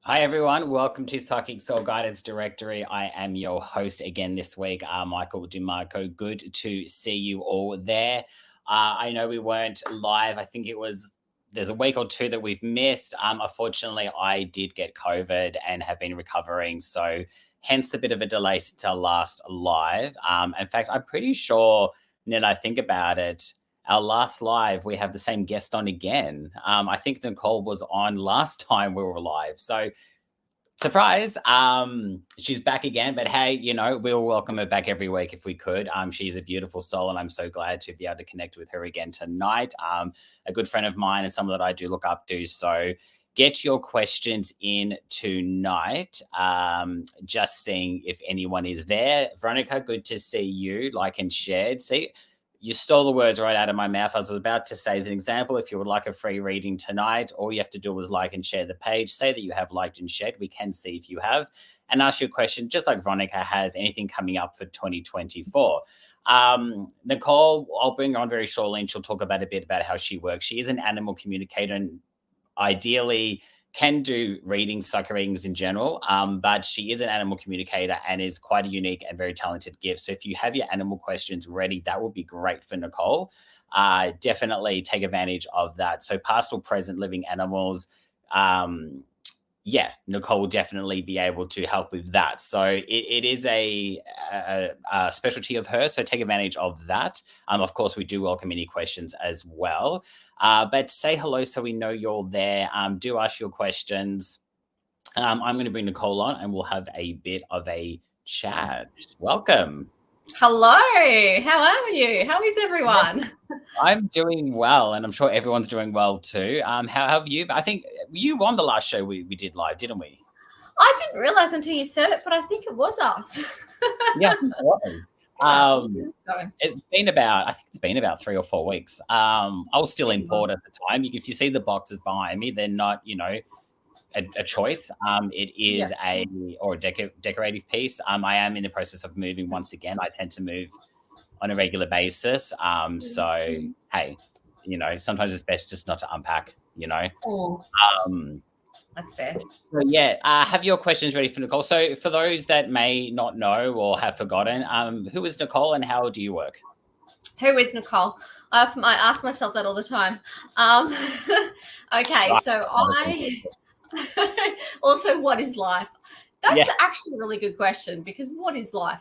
Hi, everyone. Welcome to Psychic Soul Guidance Directory. I am your host again this week, Michael Dimarco. Good to see you all there. I know we weren't live. I think there's a week or two that we've missed. Unfortunately, I did get COVID and have been recovering. So hence a bit of a delay since our last live. In fact, I'm pretty sure, now that I think about it, our last live, we have the same guest on again. I think Nicole was on last time we were live. So surprise, she's back again. But hey, we'll welcome her back every week if we could. She's a beautiful soul, and I'm so glad to be able to connect with her again tonight. A good friend of mine and someone that I do look up to. So get your questions in tonight. Just seeing if anyone is there. Veronica, good to see you. Like and shared. See, you stole the words right out of my mouth. I was about to say, as an example, if you would like a free reading tonight, all you have to do is like and share the page. Say that you have liked and shared. We can see if you have. And ask your question, just like Veronica has, anything coming up for 2024. Nicole, I'll bring her on very shortly, and she'll talk about a bit about how she works. She is an animal communicator, and ideally can do readings, psychic readings in general, but she is an animal communicator and is quite a unique and very talented gift. So if you have your animal questions ready, that would be great for Nicole. Definitely take advantage of that. So past or present living animals, Nicole will definitely be able to help with that. So it is a specialty of hers. So take advantage of that. Of course, we do welcome any questions as well. But say hello so we know you're there. Do ask your questions. I'm going to bring Nicole on and we'll have a bit of a chat. Welcome. Hello, how are you? How is everyone? I'm doing well, and I'm sure everyone's doing well too. How have you? I think you won the last show we did live, didn't we? I didn't realize until you said it, but I think it was us. Yeah, it was. It's been about 3 or 4 weeks. I was still in port at the time. If you see the boxes behind me, they're not, a choice. It is a decorative piece. I am in the process of moving once again. I tend to move on a regular basis. So hey, sometimes it's best just not to unpack, That's fair. So have your questions ready for Nicole. So for those that may not know or have forgotten, who is Nicole and how do you work? Who is Nicole? I ask myself that all the time. Okay, so also, what is life? That's actually a really good question, because what is life?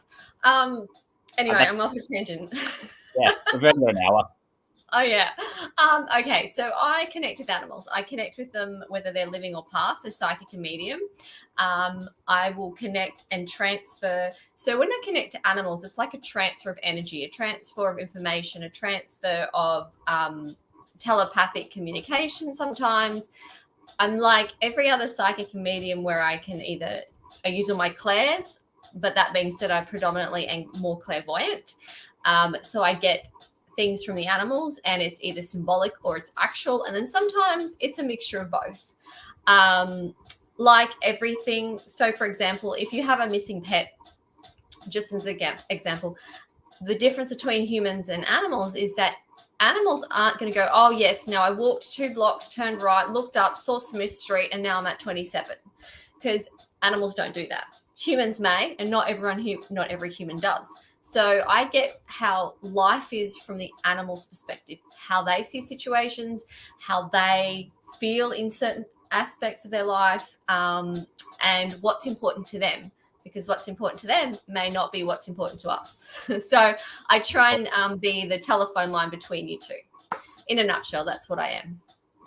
Anyway, I'm off a tangent. We've been there an hour. Oh, yeah. Okay, so I connect with animals. I connect with them whether they're living or past, so psychic and medium. I will connect and transfer. So when I connect to animals, it's like a transfer of energy, a transfer of information, a transfer of telepathic communication sometimes. I'm like every other psychic and medium where I use all my clairs, but that being said, I predominantly am more clairvoyant. So I get things from the animals, and it's either symbolic or it's actual, and then sometimes it's a mixture of both. Like everything. So for example, if you have a missing pet, just as an example, the difference between humans and animals is that animals aren't going to go, oh yes, now I walked 2 blocks, turned right, looked up, saw Smith Street, and now I'm at 27, because animals don't do that. Humans may, and not every human does. So I get how life is from the animal's perspective, how they see situations, how they feel in certain aspects of their life, and what's important to them, because what's important to them may not be what's important to us. So I try and be the telephone line between you two. In a nutshell, that's what I am.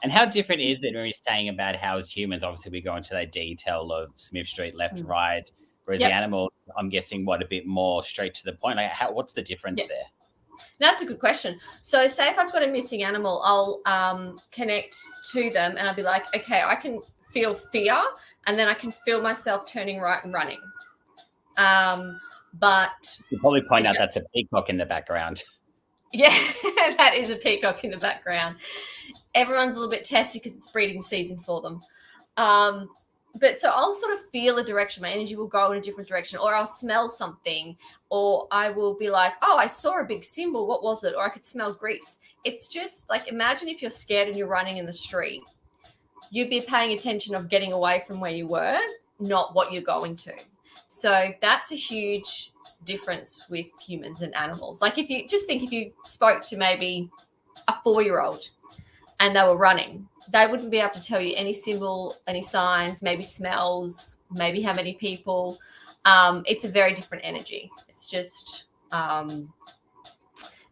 And how different is it when we're saying about how as humans, obviously we go into that detail of Smith Street, left, right, whereas the animals, I'm guessing, a bit more straight to the point. Like, what's the difference there? That's a good question. So say if I've got a missing animal, I'll connect to them and I'll be like, okay, I can feel fear, and then I can feel myself turning right and running. But you probably point out that's a peacock in the background. Yeah, that is a peacock in the background. Everyone's a little bit testy because it's breeding season for them. But so I'll sort of feel a direction. My energy will go in a different direction, or I'll smell something, or I will be like, oh, I saw a big symbol. What was it? Or I could smell grease. It's just like, imagine if you're scared and you're running in the street. You'd be paying attention of getting away from where you were, not what you're going to. So that's a huge difference with humans and animals. Like if you spoke to maybe a 4-year-old and they were running, they wouldn't be able to tell you any symbol, any signs, maybe smells, maybe how many people. It's a very different energy. It's just, and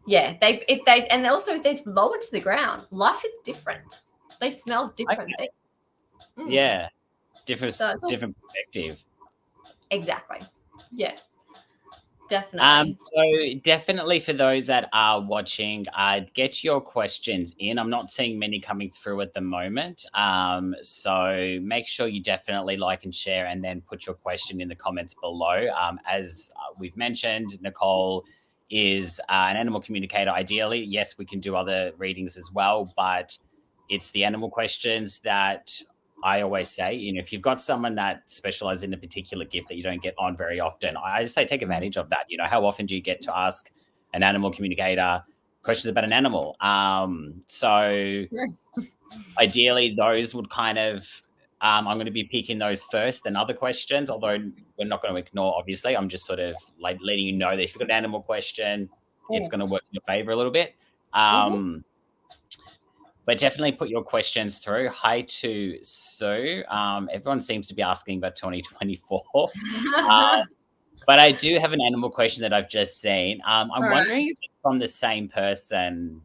also they've lowered to the ground. Life is different. They smell different. Okay. Yeah, different perspective. Exactly. Yeah. Definitely. So definitely for those that are watching, get your questions in. I'm not seeing many coming through at the moment. So make sure you definitely like and share, and then put your question in the comments below. As we've mentioned, Nicole is an animal communicator. Ideally, yes, we can do other readings as well, but it's the animal questions that I always say, if you've got someone that specializes in a particular gift that you don't get on very often, I just say take advantage of that. How often do you get to ask an animal communicator questions about an animal? So ideally, those would kind of, I'm going to be picking those first, then other questions, although we're not going to ignore, obviously. I'm just sort of like letting you know that if you've got an animal question, it's going to work in your favor a little bit. But definitely put your questions through. Hi to Sue. Everyone seems to be asking about 2024. But I do have an animal question that I've just seen. I'm wondering if it's from the same person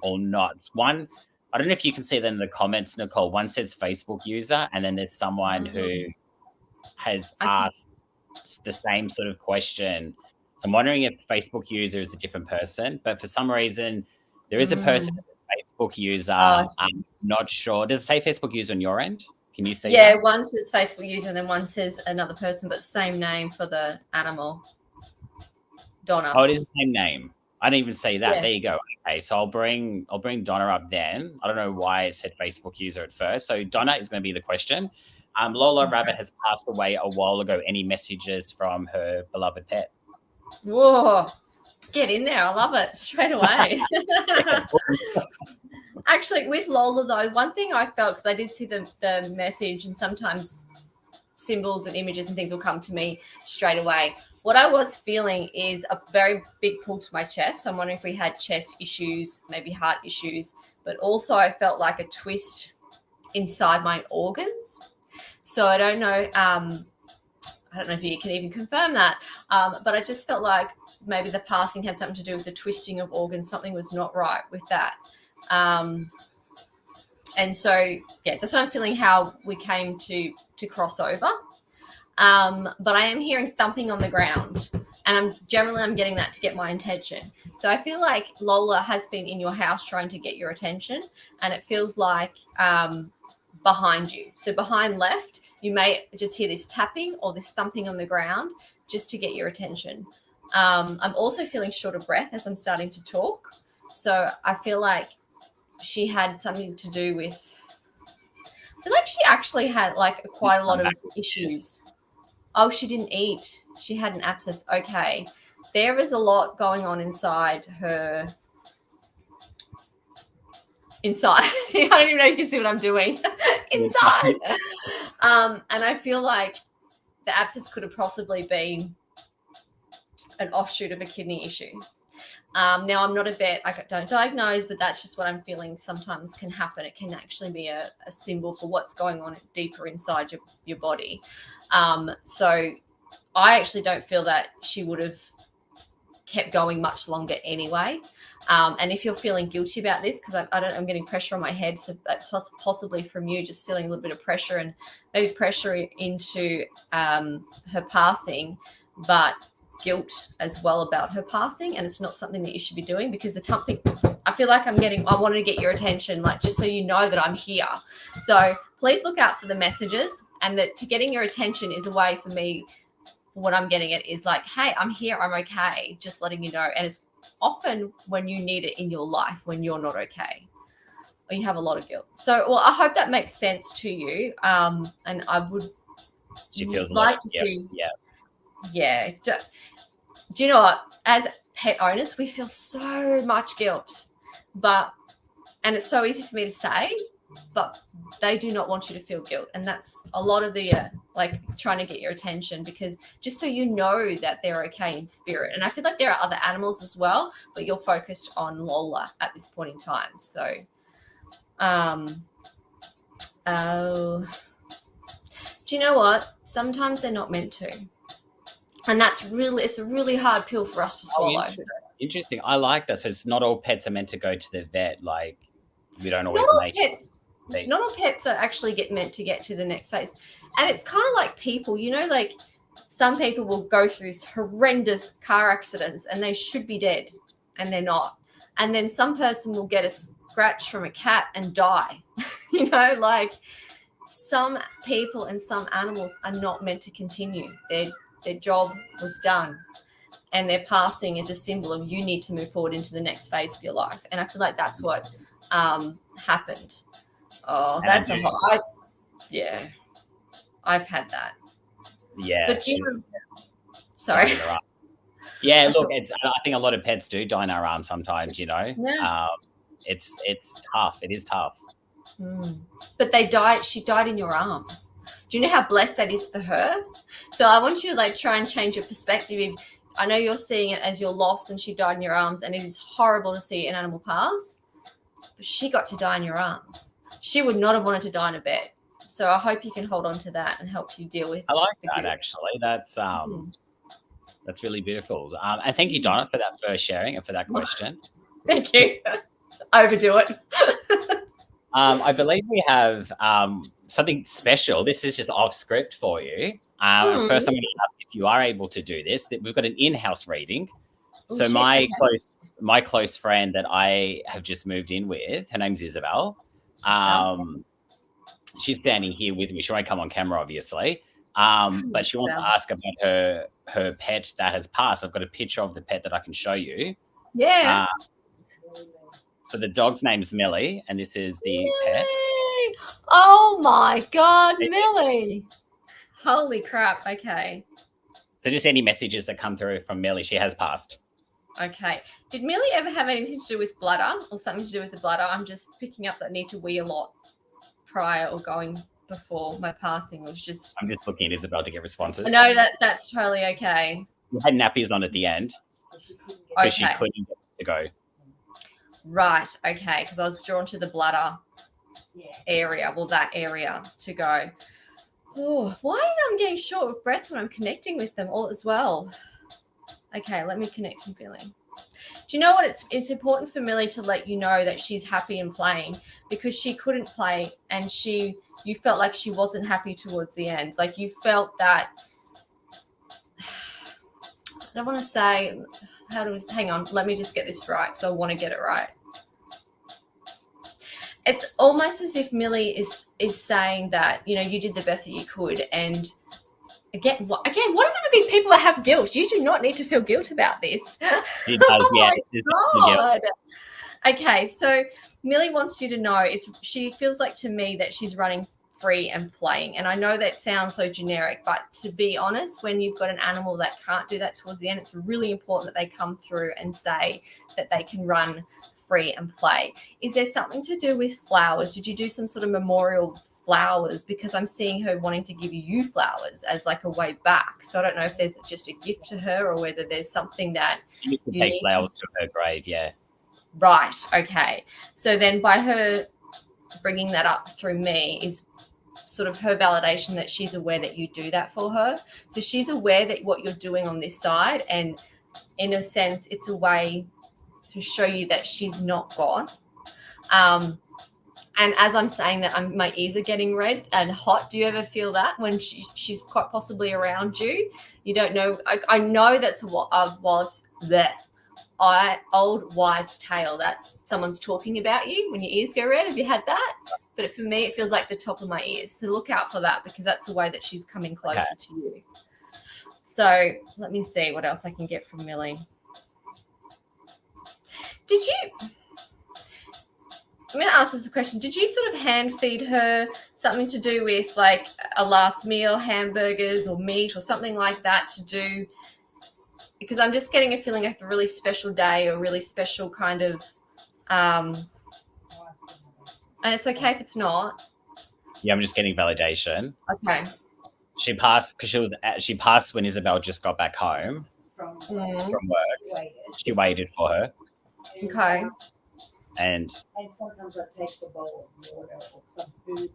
or not. One, I don't know if you can see that in the comments, Nicole. One says Facebook user, and then there's someone who has asked the same sort of question. So I'm wondering if Facebook user is a different person. But for some reason, there is a person Facebook user. I'm not sure. Does it say Facebook user on your end? Can you see that? One says Facebook user and then one says another person, but same name for the animal. Donna. Oh, it is the same name. I didn't even see that. There you go. Okay, so I'll bring Donna up then. I don't know why it said Facebook user at first. So Donna is going to be the question. Lola Rabbit has passed away a while ago. Any messages from her beloved pet? Whoa. Get in there. I love it straight away. Actually, with Lola, though, one thing I felt, because I did see the message, and sometimes symbols and images and things will come to me straight away. What I was feeling is a very big pull to my chest. So I'm wondering if we had chest issues, maybe heart issues, but also I felt like a twist inside my organs. So I don't know. I don't know if you can even confirm that, but I just felt like maybe the passing had something to do with the twisting of organs. Something was not right with that. And so, that's what I'm feeling, how we came to cross over. But I am hearing thumping on the ground, and I'm getting that to get my attention. So I feel like Lola has been in your house trying to get your attention, and it feels like behind you. So behind left, you may just hear this tapping or this thumping on the ground just to get your attention. I'm also feeling short of breath as I'm starting to talk. So I feel like she had something to do with, I feel like she actually had like quite a lot of issues. Oh, she didn't eat. She had an abscess. Okay. There is a lot going on inside her. I don't even know if you can see what I'm doing. Inside. And I feel like the abscess could have possibly been an offshoot of a kidney issue. Now, I'm not a vet, I don't diagnose, but that's just what I'm feeling sometimes can happen. It can actually be a symbol for what's going on deeper inside your body. So I actually don't feel that she would have kept going much longer anyway. And if you're feeling guilty about this, because I'm getting pressure on my head, so that's possibly from you just feeling a little bit of pressure and maybe pressure into her passing, but guilt as well about her passing, and it's not something that you should be doing, because I feel like I wanted to get your attention, like, just so you know that I'm here. So please look out for the messages, and that to getting your attention is a way for me, what I'm getting at is like, hey, I'm here, I'm okay, just letting you know. And it's often when you need it in your life, when you're not okay or you have a lot of guilt. So, well, I hope that makes sense to you. And I would like to see. Yeah. Do you know what? As pet owners, we feel so much guilt, and it's so easy for me to say, but they do not want you to feel guilt. And that's a lot of the like trying to get your attention, because just so you know that they're okay in spirit. And I feel like there are other animals as well, but you're focused on Lola at this point in time. So do you know what? Sometimes they're not meant to. And it's a really hard pill for us to swallow. Interesting. I like that. So it's not all pets are meant to go to the vet. Like, we don't always not all pets are actually meant to get to the next phase. And it's kind of like people, like some people will go through these horrendous car accidents and they should be dead and they're not. And then some person will get a scratch from a cat and die. Like some people and some animals are not meant to continue. Their job was done, and their passing is a symbol of you need to move forward into the next phase of your life. And I feel like that's what happened. Oh, that's a hot. Yeah, I've had that. Yeah. But sorry. Yeah, look, I think a lot of pets do die in our arms sometimes, Yeah. It's tough. It is tough. But she died in your arms. Do you know how blessed that is for her? So I want you to try and change your perspective. I know you're seeing it as your loss and she died in your arms, and it is horrible to see an animal pass, but she got to die in your arms. She would not have wanted to die in a bed. So I hope you can hold on to that and help you deal with. I like that, actually. That's really beautiful. And thank you, Donna, for that first sharing and for that question. Thank you. Overdo it. I believe we have something special. This is just off script for you. First, I'm going to ask if you are able to do this. That we've got an in-house reading. So my close friend that I have just moved in with, her name's Isabel. She's standing here with me. She won't come on camera, obviously. But she wants to ask about her pet that has passed. I've got a picture of the pet that I can show you. Yeah. So the dog's name's Millie, and this is the pet. Oh my God, Millie. Holy crap. Okay. So just any messages that come through from Millie, she has passed. Okay. Did Millie ever have anything to do with bladder or something to do with the bladder? I'm just picking up that I need to wee a lot prior or going before my passing. I'm just looking at Isabel to get responses. No, that's totally okay. We had nappies on at the end, but she couldn't get to go. Right. Okay. Because I was drawn to the bladder area. Well, that area to go. Oh, why is I'm getting short of breath when I'm connecting with them all as well? Okay, let me connect and feeling. Do you know what? It's important for Millie to let you know that she's happy and playing, because she couldn't play and you felt like she wasn't happy towards the end. Like you felt that. I don't want to say. Hang on, let me just get this right. So I want to get it right. It's almost as if Millie is saying that, you did the best that you could. And again, what is it with these people that have guilt? You do not need to feel guilt about this. She does, yeah. Oh God. Okay, so Millie wants you to know she feels like to me that she's running free and playing. And I know that sounds so generic, but to be honest, when you've got an animal that can't do that towards the end, it's really important that they come through and say that they can run free and play. Is there something to do with flowers? Did you do some sort of memorial flowers because I'm seeing her wanting to give you flowers as like a way back. So I don't know if there's just a gift to her or whether there's something that You can you take need flowers to her grave, yeah. Right. Okay. So then by her bringing that up through me is sort of her validation that she's aware that you do that for her. So she's aware that what you're doing on this side, and in a sense, it's a way to show you that she's not gone. And as I'm saying that, my ears are getting red and hot. Do you ever feel that when she's quite possibly around you? You don't know. I know that's what was there. Old wives' tale. That's someone's talking about you when your ears go red. Have you had that? But for me, it feels like the top of my ears. So look out for that because that's the way that she's coming closer to you. So let me see what else I can get from Millie. I'm going to ask this a question. Did you sort of hand feed her something to do with like a last meal, hamburgers or meat or something like that to do? Because I'm just getting a feeling of a really special day or really special kind of, and it's okay if it's not. Yeah, I'm just getting validation. Okay. She passed because she passed when Isabel just got back home from work. She waited for her. Okay. And sometimes I take the bowl of water or some food.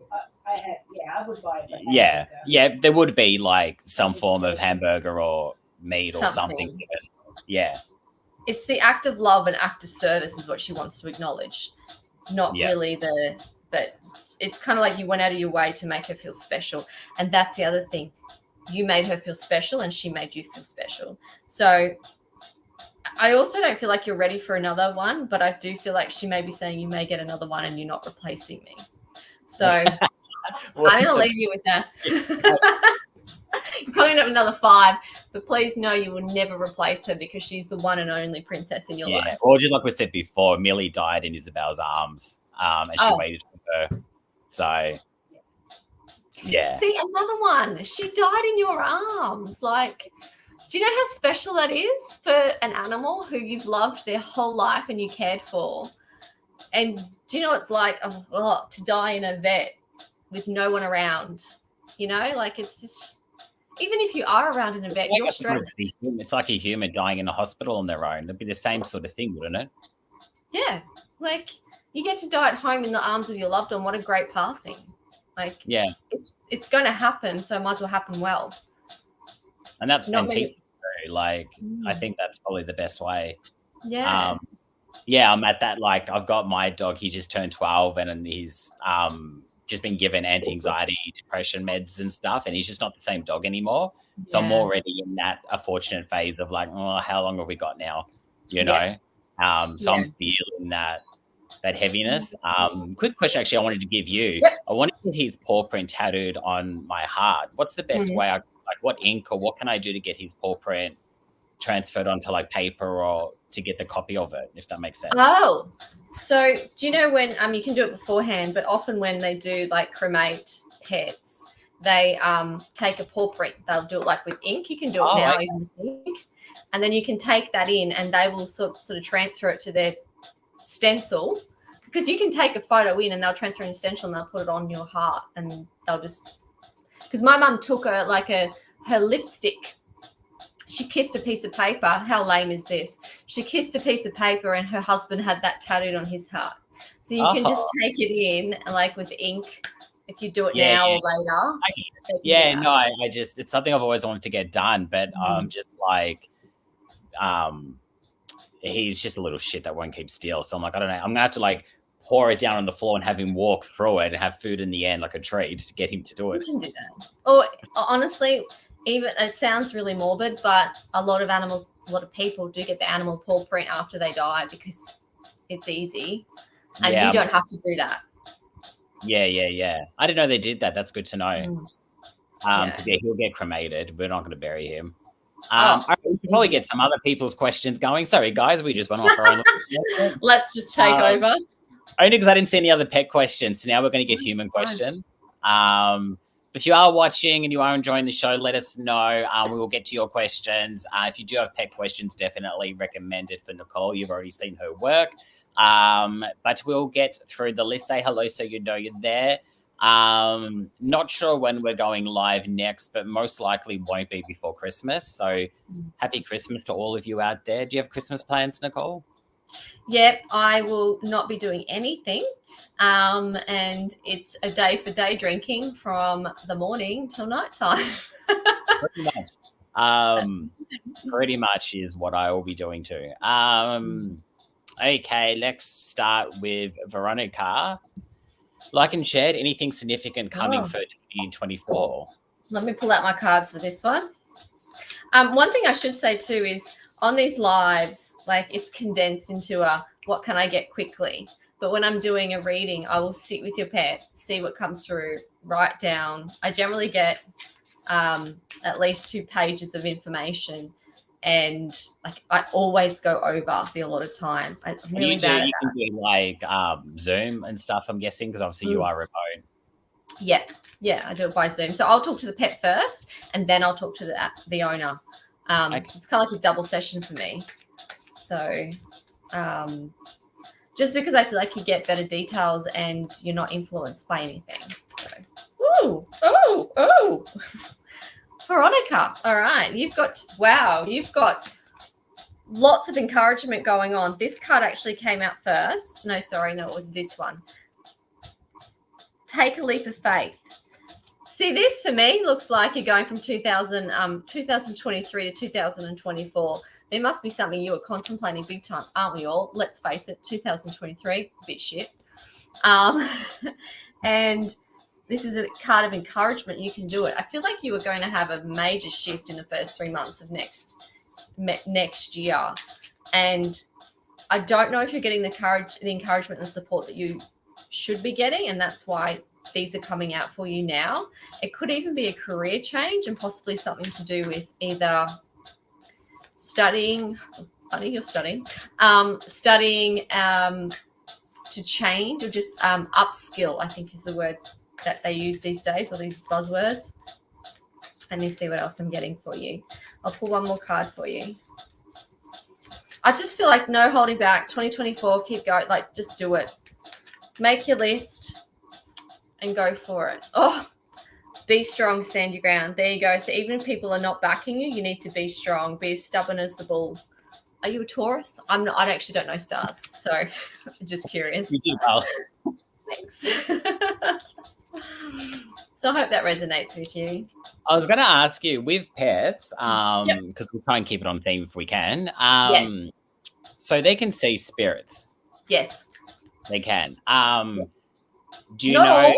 I would buy it. Yeah, there would be like some form of hamburger or meat or something. Yeah. It's the act of love and act of service is what she wants to acknowledge. Not really but it's kind of like you went out of your way to make her feel special. And that's the other thing. You made her feel special and she made you feel special. So I also don't feel like you're ready for another one, but I do feel like she may be saying you may get another one and you're not replacing me. So I'm going to leave you with that. You're probably going to have another 5, but please know you will never replace her because she's the one and only princess in your life. Or just like we said before, Millie died in Isabel's arms and she waited for her. So, yeah. See, another one. She died in your arms. Like, do you know how special that is for an animal who you've loved their whole life and you cared for? And do you know what it's like to die in a vet with no one around? You know, like it's just, even if you are around in a vet, you're stressed. It's like a human dying in a hospital on their own. It'd be the same sort of thing, wouldn't it? Yeah. Like you get to die at home in the arms of your loved one. What a great passing. Like, yeah, it's going to happen. So it might as well happen well. And that's like, I think that's probably the best way. Yeah. I'm at that. Like, I've got my dog. He just turned 12, and he's just been given anti-anxiety, depression meds and stuff, and he's just not the same dog anymore. So I'm already in that fortunate phase of like, oh, how long have we got now? You know. So I'm feeling that heaviness. Quick question, actually, I wanted to give you. Yep. I want to get his paw print tattooed on my heart. What's the best way? What ink or what can I do to get his paw print transferred onto like paper or to get the copy of it, if that makes sense? Oh, so do you know when you can do it beforehand, but often when they do like cremate pets, they take a paw print. They'll do it like with ink. You can do it now even with ink, and then you can take that in, and they will sort of transfer it to their stencil. Because you can take a photo in and they'll transfer in a stencil and they'll put it on your heart and they'll just. Because my mum took her lipstick. She kissed a piece of paper. How lame is this? She kissed a piece of paper and her husband had that tattooed on his heart. So you can just take it in like with ink if you do it now or later. I just, it's something I've always wanted to get done, but I'm just like, he's just a little shit that won't keep still. So I'm like, I don't know. I'm going to have to like pour it down on the floor and have him walk through it and have food in the end, like a treat to get him to do it. You can do that. Or honestly, even it sounds really morbid, but a lot of people do get the animal paw print after they die because it's easy and you don't have to do that. Yeah. I didn't know they did that. That's good to know. Because he'll get cremated. We're not going to bury him. We should probably get some other people's questions going. Sorry, guys, we just went off our own. Let's just take over. Only because I didn't see any other pet questions. So now we're going to get human questions. If you are watching and you are enjoying the show, let us know. We will get to your questions. If you do have pet questions, definitely recommend it for Nicole. You've already seen her work. But we'll get through the list. Say hello so you know you're there. Not sure when we're going live next, but most likely won't be before Christmas. So happy Christmas to all of you out there. Do you have Christmas plans, Nicole? Yep, I will not be doing anything. And it's a day for day drinking from the morning till nighttime. Pretty much. Pretty much is what I will be doing too. Okay, let's start with Veronica. Like and shared, anything significant coming for 2024? Let me pull out my cards for this one. One thing I should say too is on these lives, like it's condensed into a what can I get quickly. But when I'm doing a reading, I will sit with your pet, see what comes through, write down. I generally get at least 2 pages of information, and like I always go over the allotted time. I'm really bad at that. You can do like Zoom and stuff, I'm guessing, because obviously you are remote. Yeah, I do it by Zoom. So I'll talk to the pet first, and then I'll talk to the owner. So it's kind of like a double session for me. So just because I feel like you get better details and you're not influenced by anything. So, ooh. Veronica, all right. You've got lots of encouragement going on. This card actually came out first. No, it was this one. Take a leap of faith. See, this for me looks like you're going from 2023 to 2024. There must be something you were contemplating big time, aren't we all? Let's face it, 2023, a bit shit. And this is a card of encouragement. You can do it. I feel like you were going to have a major shift in the first 3 months of next year. And I don't know if you're getting the encouragement and the support that you should be getting, and that's why these are coming out for you now. It could even be a career change and possibly something to do with either studying to change or just upskill, I think is the word that they use these days, or these buzzwords. Let me see what else I'm getting for you. I'll pull one more card for you. I just feel like no holding back. 2024, keep going. Like, just do it. Make your list and go for it. Oh, be strong, stand your ground. There you go. So even if people are not backing you, you need to be strong. Be as stubborn as the bull. Are you a Taurus? I'm not. I actually don't know stars, so I'm just curious. You do well. Thanks. So I hope that resonates with you. I was going to ask you with pets, because we'll try and keep it on theme if we can. Yes. So they can see spirits. Yes. They can. Do you Not know? all.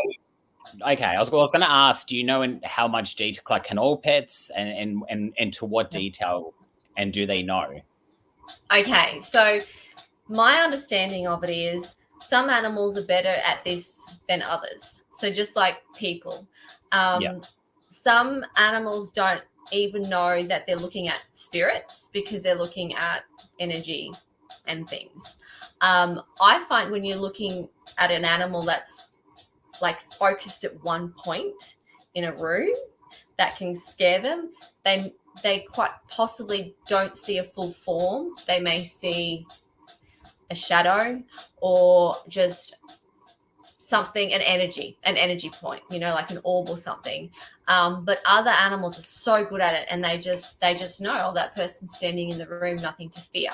Okay, I was going to ask. Do you know in how much detail? Like, can all pets, and to what detail, and do they know? Okay, so my understanding of it is some animals are better at this than others. So just like people, some animals don't even know that they're looking at spirits because they're looking at energy and things. I find when you're looking at an animal that's like focused at one point in a room, that can scare them. They quite possibly don't see a full form. They may see a shadow or just something, an energy point, like an orb or something. But other animals are so good at it, and they just know, oh, that person's standing in the room, nothing to fear.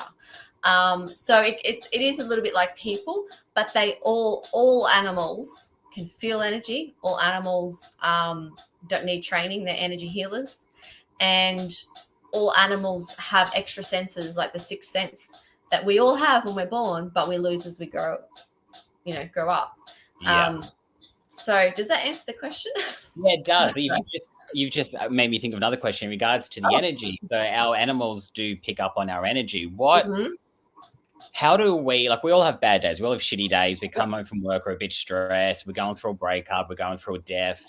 So it is a little bit like people, but they all animals can feel energy. All animals don't need training. They're energy healers. And all animals have extra senses, like the sixth sense that we all have when we're born, but we lose as we grow up. Yeah. So does that answer the question? Yeah, it does. But you've just made me think of another question in regards to the energy. So our animals do pick up on our energy. How do we all have bad days. We all have shitty days. We come home from work, we're a bit stressed. We're going through a breakup. We're going through a death.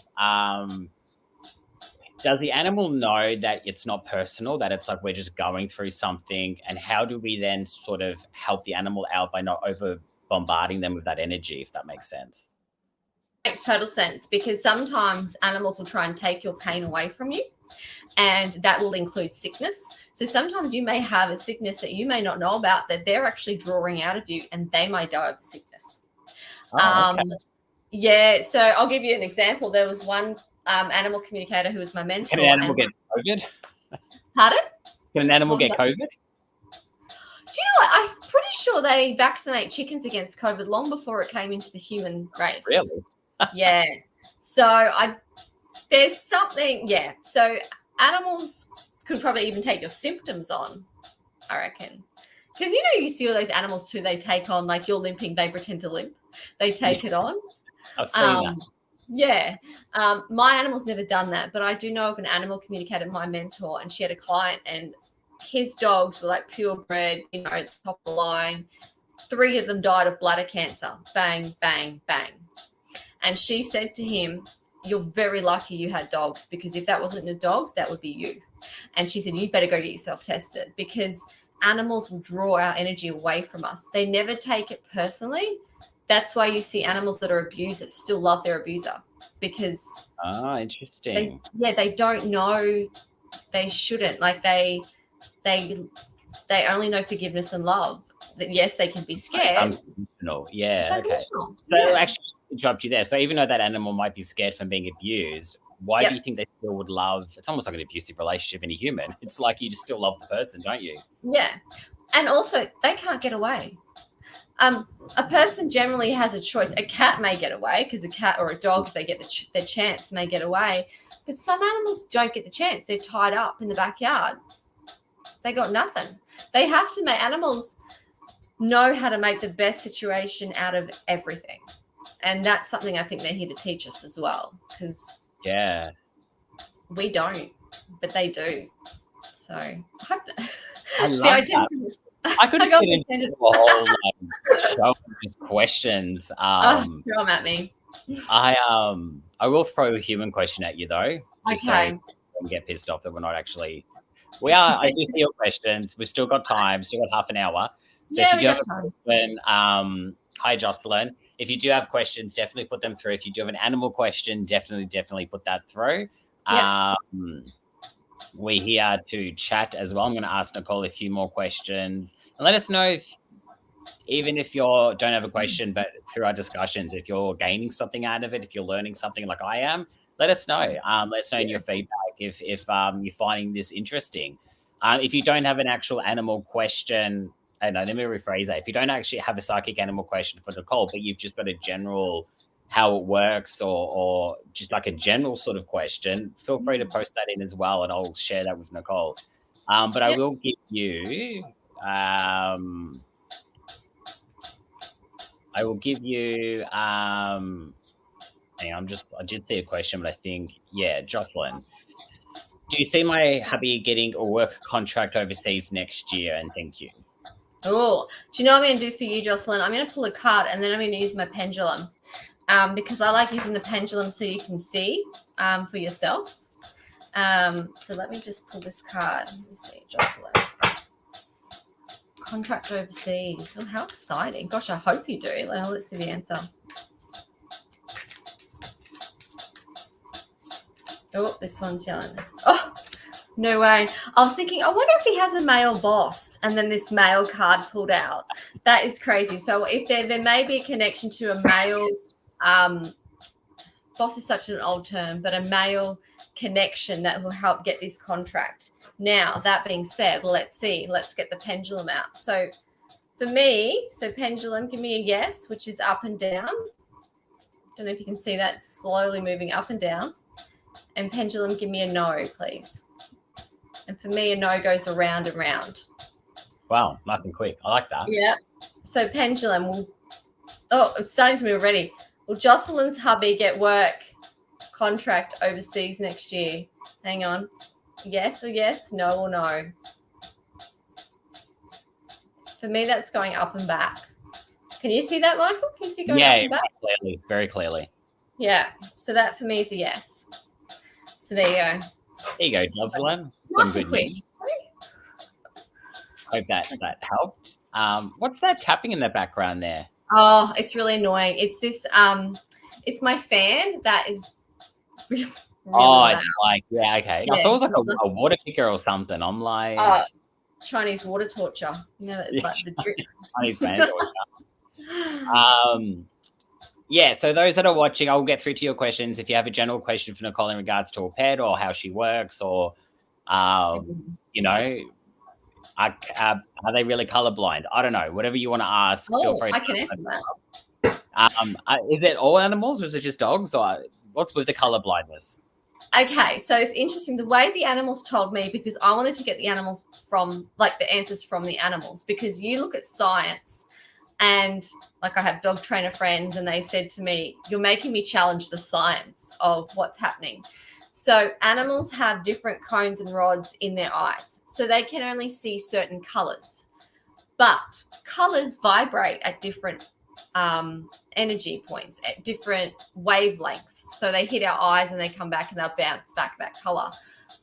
Does the animal know that it's not personal, that it's like we're just going through something? And how do we then sort of help the animal out by not over bombarding them with that energy, if that makes sense? Makes total sense, because sometimes animals will try and take your pain away from you, and that will include sickness. So sometimes you may have a sickness that you may not know about that they're actually drawing out of you, and they may die of the sickness. Okay. Yeah, so I'll give you an example. There was one animal communicator who was my mentor. Can an animal get COVID? Pardon? Can an animal get COVID? Do you know what? I'm pretty sure they vaccinate chickens against COVID long before it came into the human race. Really? Yeah. So there's something, yeah. So animals could probably even take your symptoms on, I reckon. Because, you see all those animals too, they take on, like you're limping, they pretend to limp. They take it on. I've seen that. Yeah. My animal's never done that, but I do know of an animal communicator, my mentor, and she had a client, and his dogs were like purebred, top of the line. 3 of them died of bladder cancer. Bang, bang, bang. And she said to him, you're very lucky you had dogs, because if that wasn't the dogs, that would be you. And she said, you better go get yourself tested, because animals will draw our energy away from us. They never take it personally. That's why you see animals that are abused that still love their abuser, because interesting. They don't know they shouldn't. Like they only know forgiveness and love. That yes, they can be scared. It's unconditional. Yeah. It's unconditional. Okay. So actually, just interrupt you there. So even though that animal might be scared from being abused, why do you think they still would love? It's almost like an abusive relationship in a human. It's like you just still love the person, don't you? Yeah, and also they can't get away. A person generally has a choice. A cat may get away, because a cat or a dog, if they get their chance, may get away. But some animals don't get the chance. They're tied up in the backyard. They got nothing. They have to make animals know how to make the best situation out of everything. And that's something I think they're here to teach us as well, because we don't, but they do. So I hope that. I love that. I could just get into a whole show of just questions. Throw them at me. I will throw a human question at you though. Just okay. So don't get pissed off that we're not actually. We are. I do see your questions. We've still got time. Still got half an hour. So if you do have a question, hi Jocelyn. If you do have questions, definitely put them through. If you do have an animal question, definitely put that through. Yep. We're here to chat as well. I'm going to ask Nicole a few more questions, and let us know even if you don't have a question, but through our discussions, if you're gaining something out of it, if you're learning something like I am, let us know. Let us know in your feedback if you're finding this interesting. If you don't have an actual animal question, let me rephrase that. If you don't actually have a psychic animal question for Nicole, but you've just got a general how it works or just like a general sort of question, feel free to post that in as well, and I'll share that with Nicole. But I will give you I did see a question, but I think Jocelyn, do you see my hubby getting a work contract overseas next year? And thank you. Oh, do you know what I'm going to do for you, Jocelyn? I'm going to pull a card, and then I'm going to use my pendulum. Because I like using the pendulum so you can see for yourself. So let me just pull this card. Let me see, Jocelyn. Contract overseas. Oh, how exciting. Gosh, I hope you do. Let's see the answer. Oh, this one's yelling. Oh, no way. I was thinking, I wonder if he has a male boss, and then this male card pulled out. That is crazy. So if there may be a connection to a male boss is such an old term, but a male connection that will help get this contract. Now, that being said, let's get the pendulum out. So for me, pendulum, give me a yes, which is up and down. Don't know if you can see that slowly moving up and down. And pendulum, give me a no, please. And for me, a no goes around and round. Wow, nice and quick. I like that. Yeah. So pendulum will, it's starting to move already. Will Jocelyn's hubby get work contract overseas next year? Hang on. Yes or yes, no or no. For me, that's going up and back. Can you see that, Michael? Can you see going up and back? Yeah, clearly, very clearly. Yeah. So that for me is a yes. So there you go. There you go, Jocelyn. Nice and quick. Hope that helped. What's that tapping in the background there? Oh, it's really annoying. It's this it's my fan that is really loud. It's like, okay. Yeah, I thought it was like a water kicker or something. I'm like Chinese water torture. You know, it's like the drip. Chinese fan torture. Yeah, so those that are watching, I'll get through to your questions. If you have a general question for Nicole in regards to a pet or how she works, or you know, are they really colorblind? I don't know. Whatever you want to ask, feel free. I can answer that. Is it all animals, or is it just dogs, or what's with the color blindness? Okay, so it's interesting the way the animals told me, because I wanted to get the animals from, like, the answers from the animals, because you look at science and, like, I have dog trainer friends and they said to me, you're making me challenge the science of what's happening. So animals have different cones and rods in their eyes, so they can only see certain colors, but colors vibrate at different energy points, at different wavelengths. So they hit our eyes and they come back and they'll bounce back that color.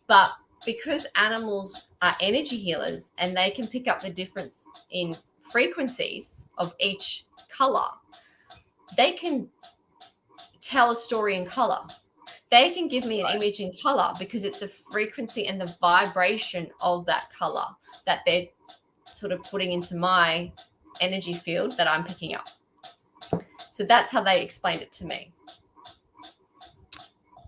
But because animals are energy healers and they can pick up the difference in frequencies of each color, they can tell a story in color. They can give me an image in color because it's the frequency and the vibration of that color that they're sort of putting into my energy field that I'm picking up. So that's how they explained it to me.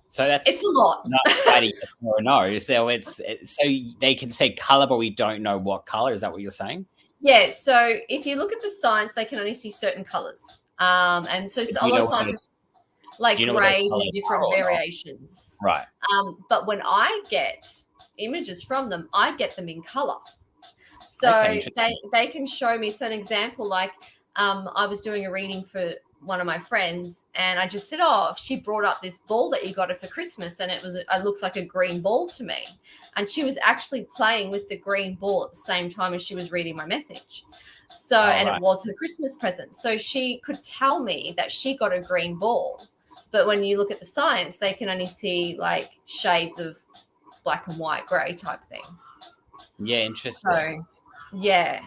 So it's a lot. Not yes or no. So so they can say color, but we don't know what color. Is that what you're saying? Yeah. So if you look at the science, they can only see certain colors. And so a lot of scientists like grays and different variations. Right. But when I get images from them, I get them in color. So they can show me. So an example, like I was doing a reading for one of my friends and I just said, oh, she brought up this ball that you got her for Christmas and it looks like a green ball to me. And she was actually playing with the green ball at the same time as she was reading my message. So, it was her Christmas present. So she could tell me that she got a green ball. But when you look at the science, they can only see like shades of black and white, gray type thing. Yeah, interesting. So, yeah,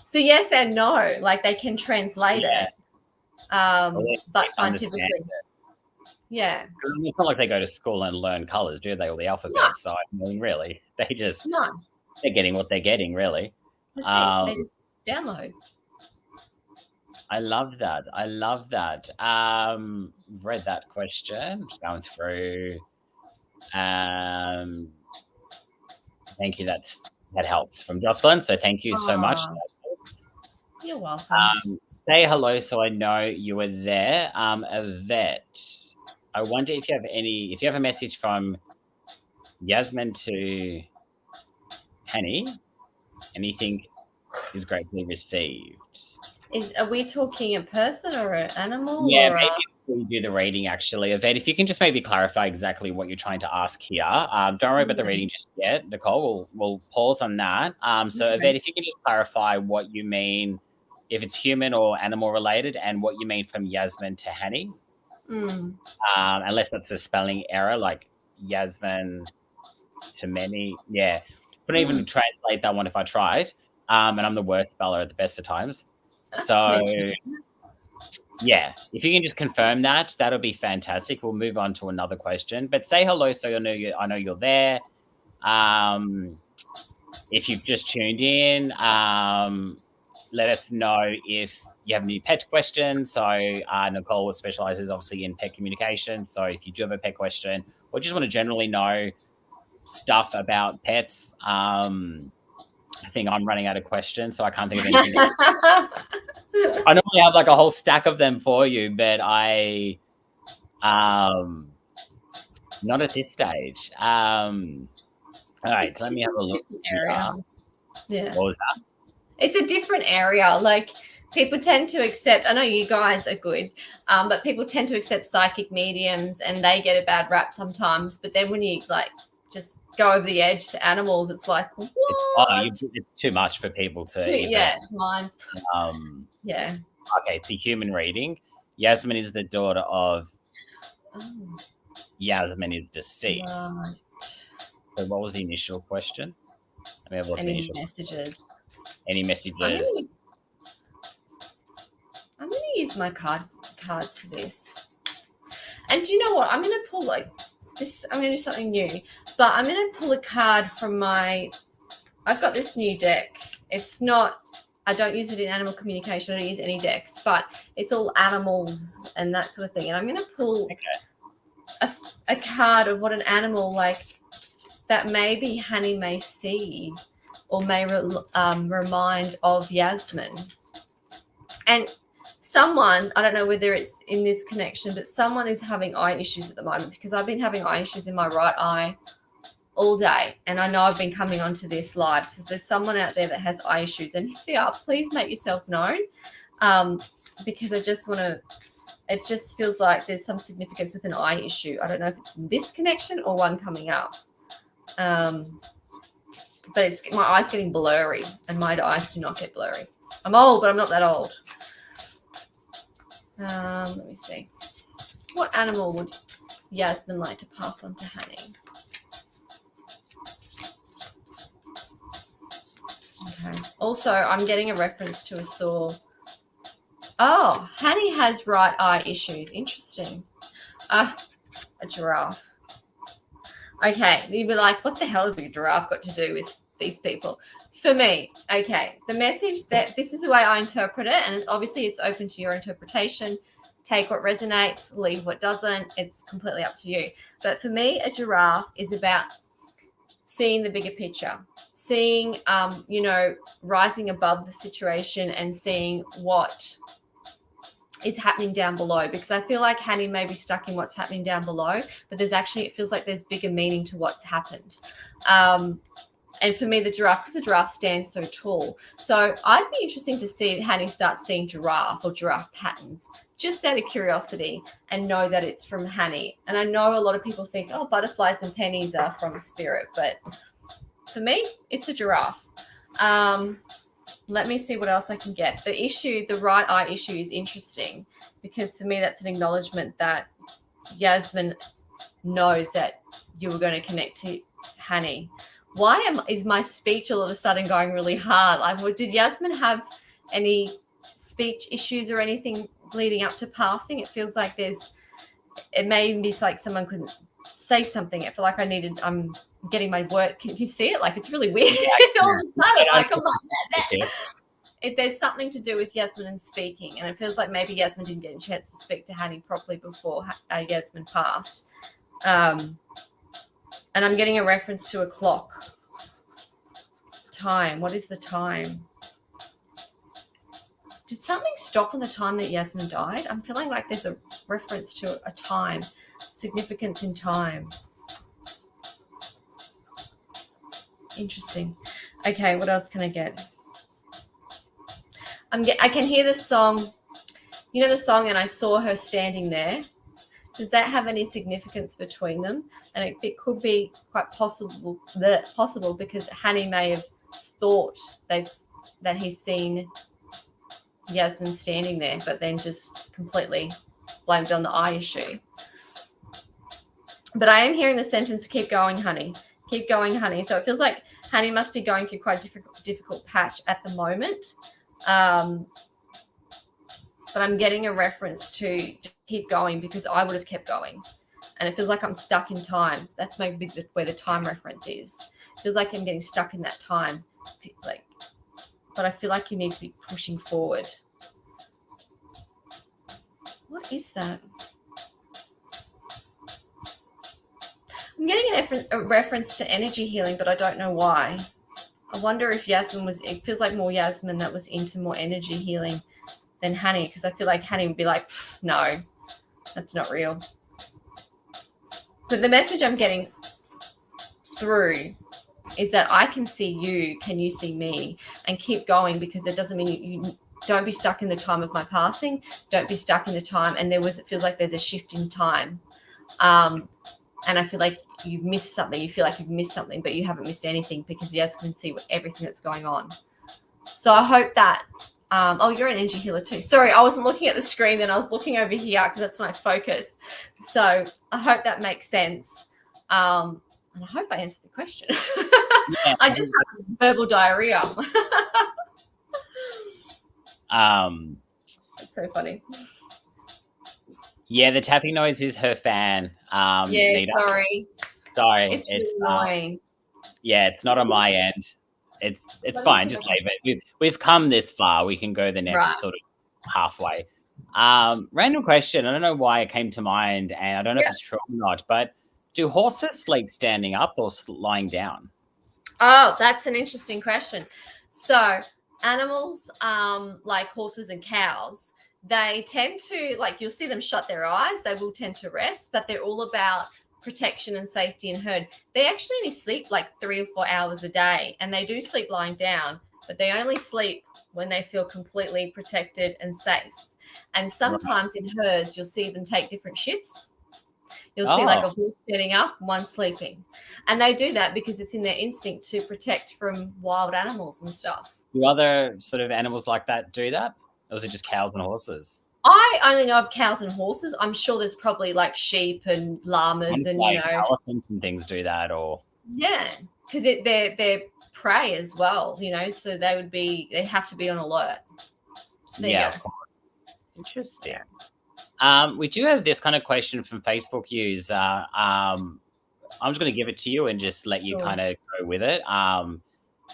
so yes and no, like they can translate it. But scientifically, yeah. It's not like they go to school and learn colors, do they? Or the alphabet. No. So I mean, really, they just they're getting what they're getting, really. That's it. They just download. I love that. Read that question. Just going through. Thank you. That helps from Jocelyn. So thank you so much. You're welcome. Say hello so I know you were there. Yvette, I wonder if you have a message from Yasmin to Henny, anything is greatly received. Are we talking a person or an animal? Yeah, maybe we do the reading actually. Yvette, if you can just maybe clarify exactly what you're trying to ask here. Don't worry about the reading just yet, Nicole. We'll pause on that. So Yvette, if you can just clarify what you mean, if it's human or animal related, and what you mean from Yasmin to Henny. Unless that's a spelling error, like Yasmin to many. Yeah. Couldn't even translate that one if I tried. And I'm the worst speller at the best of times. So yeah, if you can just confirm that, that'll be fantastic. We'll move on to another question. But say hello so I know you're there. If you've just tuned in, let us know if you have any pet questions. So Nicole specializes obviously in pet communication. So if you do have a pet question or just want to generally know stuff about pets, I think I'm running out of questions, so I can't think of anything. I normally have like a whole stack of them for you, but I not at this stage. All right, so let me have a look. Yeah. What was that? It's a different area. Like people tend to accept, I know you guys are good, but people tend to accept psychic mediums and they get a bad rap sometimes. But then when you like just go over the edge to animals, it's like, what? It's too much for people to mine. Yeah. Okay, it's a human reading. Yasmin is the daughter of Yasmin is deceased. Right. So what was the initial question? Let me have a look. Any messages? Any messages? I'm going to use my cards for this. And do you know what? I'm going to pull like this. I'm going to do something new. But I'm going to pull a card from I've got this new deck. It's not I don't use it in animal communication. I don't use any decks, but it's all animals and that sort of thing. And I'm going to pull a card of what an animal like that maybe Hani may see or may remind of Yasmin. And someone, I don't know whether it's in this connection, but someone is having eye issues at the moment, because I've been having eye issues in my right eye all day. And I know I've been coming onto this live. So there's someone out there that has eye issues. And if they are, please make yourself known, because I just want to, it just feels like there's some significance with an eye issue. I don't know if it's in this connection or one coming up. But it's my eyes getting blurry, and my eyes do not get blurry. I'm old, but I'm not that old. Let me see. What animal would Yasmin like to pass on to Hani? Okay. Also, I'm getting a reference to a sore. Oh, Hani has right eye issues. Interesting. A giraffe. Okay, you'd be like, what the hell has a giraffe got to do with these people? For me, okay, the message that this is the way I interpret it, and obviously it's open to your interpretation. Take what resonates, leave what doesn't. It's completely up to you. But for me, a giraffe is about seeing the bigger picture, seeing, rising above the situation and seeing what is happening down below, because I feel like Hani may be stuck in what's happening down below, but there's actually, it feels like there's bigger meaning to what's happened. And for me, the giraffe, because the giraffe stands so tall. So I'd be interesting to see Hani start seeing giraffe or giraffe patterns, just out of curiosity, and know that it's from Hani. And I know a lot of people think, oh, butterflies and pennies are from spirit, but for me, it's a giraffe. Let me see what else I can get. The right eye issue is interesting, because for me, that's an acknowledgement that Yasmin knows that you were going to connect to Hani. Why is my speech all of a sudden going really hard? Did Yasmin have any speech issues or anything leading up to passing? It feels like it may be like someone couldn't say something. I feel like I'm getting my word. Can you see it? Like, it's really weird. All of a sudden, like, I'm like, there's something to do with Yasmin and speaking, and it feels like maybe Yasmin didn't get a chance to speak to Hani properly before Yasmin passed. And I'm getting a reference to a clock. Time. What is the time? Did something stop on the time that Yasmin died? I'm feeling like there's a reference to a time, significance in time. Interesting. Okay, what else can I get? I can hear the song. You know the song, and I saw her standing there. Does that have any significance between them? And it could be quite possible because Hani may have thought that he's seen Yasmin standing there, but then just completely blamed on the eye issue. But I am hearing the sentence, keep going, honey. Keep going, honey. So it feels like Hani must be going through quite a difficult patch at the moment. But I'm getting a reference to keep going, because I would have kept going. And it feels like I'm stuck in time. That's maybe where the time reference is. It feels like I'm getting stuck in that time. But I feel like you need to be pushing forward. What is that? I'm getting a reference to energy healing, but I don't know why. I wonder if Yasmin it feels like more Yasmin that was into more energy healing than Hani, because I feel like Hani would be like, no, that's not real. But the message I'm getting through is that I can see you, can you see me? And keep going, because it doesn't mean you don't be stuck in the time of my passing. Don't be stuck in the time. And it feels like there's a shift in time. And I feel like you've missed something. You feel like you've missed something, but you haven't missed anything, because Yas can see everything that's going on. So I hope that, you're an energy healer too. Sorry, I wasn't looking at the screen then. I was looking over here because that's my focus. So I hope that makes sense. And I hope I answered the question. Yeah. I just have verbal diarrhea. That's so funny. Yeah, the tapping noise is her fan. Yeah, Nita. sorry. Sorry. It's really annoying. Yeah, it's not on my end. it's Let me fine. see Just what I leave it. We've come this far. We can go the next Right. sort of halfway. Random question. I don't know why it came to mind, and I don't know if it's true or not, but do horses sleep standing up or lying down? Oh, that's an interesting question. So, animals like horses and cows, they tend to, like, you'll see them shut their eyes. They will tend to rest, but they're all about protection and safety in herd. They actually only sleep like 3 or 4 hours a day, and they do sleep lying down, but they only sleep when they feel completely protected and safe. And sometimes in herds, you'll see them take different shifts. You'll see like a horse getting up, one sleeping. And they do that because it's in their instinct to protect from wild animals and stuff. Do other sort of animals like that do that? Or is it just cows and horses? I only know of cows and horses. I'm sure there's probably like sheep and llamas and, like elephants and things do that, or yeah, because they're prey as well, so they have to be on alert. So there you go. Of course. Interesting. We do have this kind of question from Facebook user. I'm just going to give it to you and just let you kind of go with it.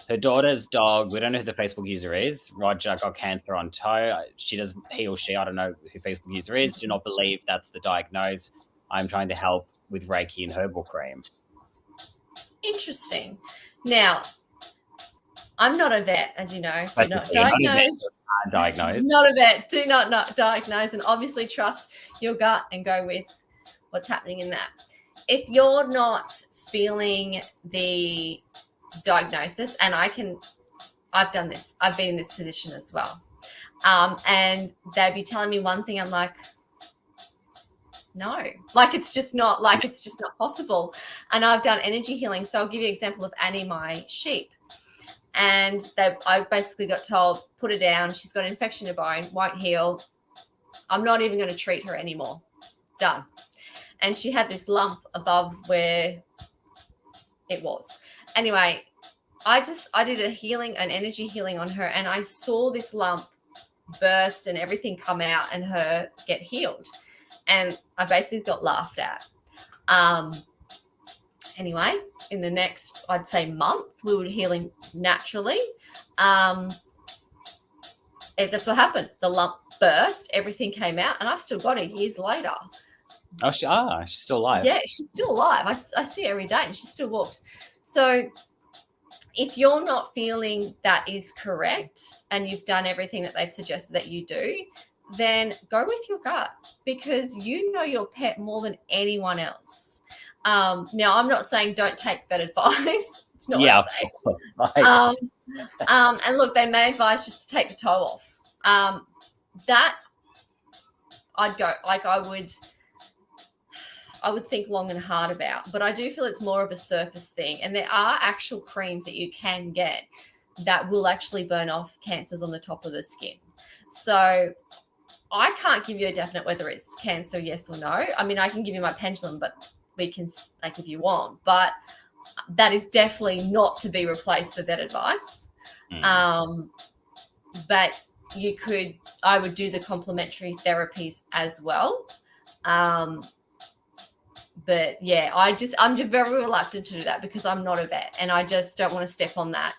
Her daughter's dog, we don't know who the Facebook user is. Roger got cancer on toe. He or she, I don't know who Facebook user is. Do not believe that's the diagnosis. I'm trying to help with Reiki and herbal cream. Interesting. Now, I'm not a vet, as you know. Do not diagnose. Not a vet. Do not diagnose, and obviously trust your gut and go with what's happening in that. If you're not feeling the diagnosis, and I've done this. I've been in this position as well. And they'd be telling me one thing. I'm like, no, it's just not possible. And I've done energy healing. So I'll give you an example of Annie, my sheep. And I basically got told, put her down. She's got an infection in her bone, won't heal. I'm not even going to treat her anymore. Done. And she had this lump above where it was. Anyway, I did an energy healing on her, and I saw this lump burst and everything come out and her get healed. And I basically got laughed at. Anyway, in the next, I'd say, month, we were healing naturally. That's what happened. The lump burst, everything came out, and I've still got her years later. Oh, she's still alive. Yeah, she's still alive. I see her every day, and she still walks. So if you're not feeling that is correct, and you've done everything that they've suggested that you do, then go with your gut, because you know your pet more than anyone else. Now, I'm not saying don't take that advice. It's not what I'm saying. And look, they may advise just to take the toe off. That I'd go, I would think long and hard about, but I do feel it's more of a surface thing. And there are actual creams that you can get that will actually burn off cancers on the top of the skin. So I can't give you a definite whether it's cancer, yes or no. I mean, I can give you my pendulum, but we can, if you want, but that is definitely not to be replaced for vet advice. But I would do the complementary therapies as well. But yeah, I'm just very reluctant to do that because I'm not a vet, and I just don't want to step on that.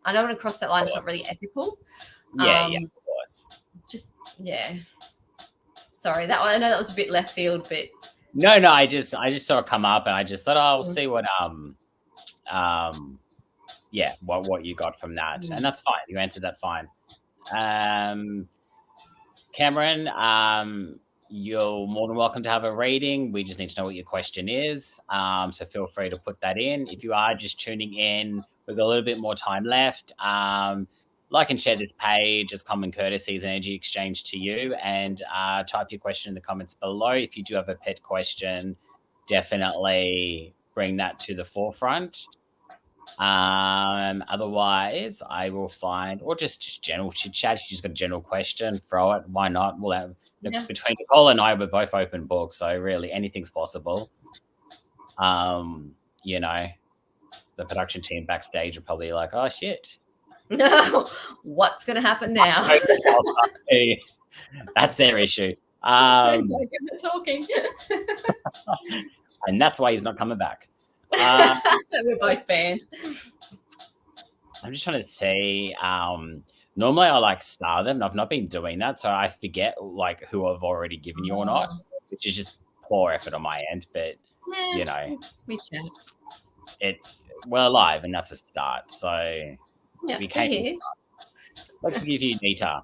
I don't want to cross that line. It's not really ethical. Yeah, of course. Sorry, I know that was a bit left field, but no, I just saw it come up, and I just thought, we'll see what what you got from that, and that's fine. You answered that fine. Cameron, you're more than welcome to have a reading. We just need to know what your question is. So feel free to put that in. If you are just tuning in, we've got a little bit more time left. Like and share this page as common courtesy as an energy exchange to you, and type your question in the comments below. If you do have a pet question, definitely bring that to the forefront. Otherwise, I will find, or just general chit chat. If you just got a general question, throw it. Why not? We'll have between Nicole and I, we're both open books, so really anything's possible. The production team backstage are probably like, "Oh shit, what's going to happen now?" That's their issue. Talking, and that's why he's not coming back. We're both banned. I'm just trying to see. Normally I like star them, and I've not been doing that, so I forget like who I've already given you or not, which is just poor effort on my end. But you know, we chat. we're alive, and that's a start. So Yeah, we came. here. Let's give you Nita.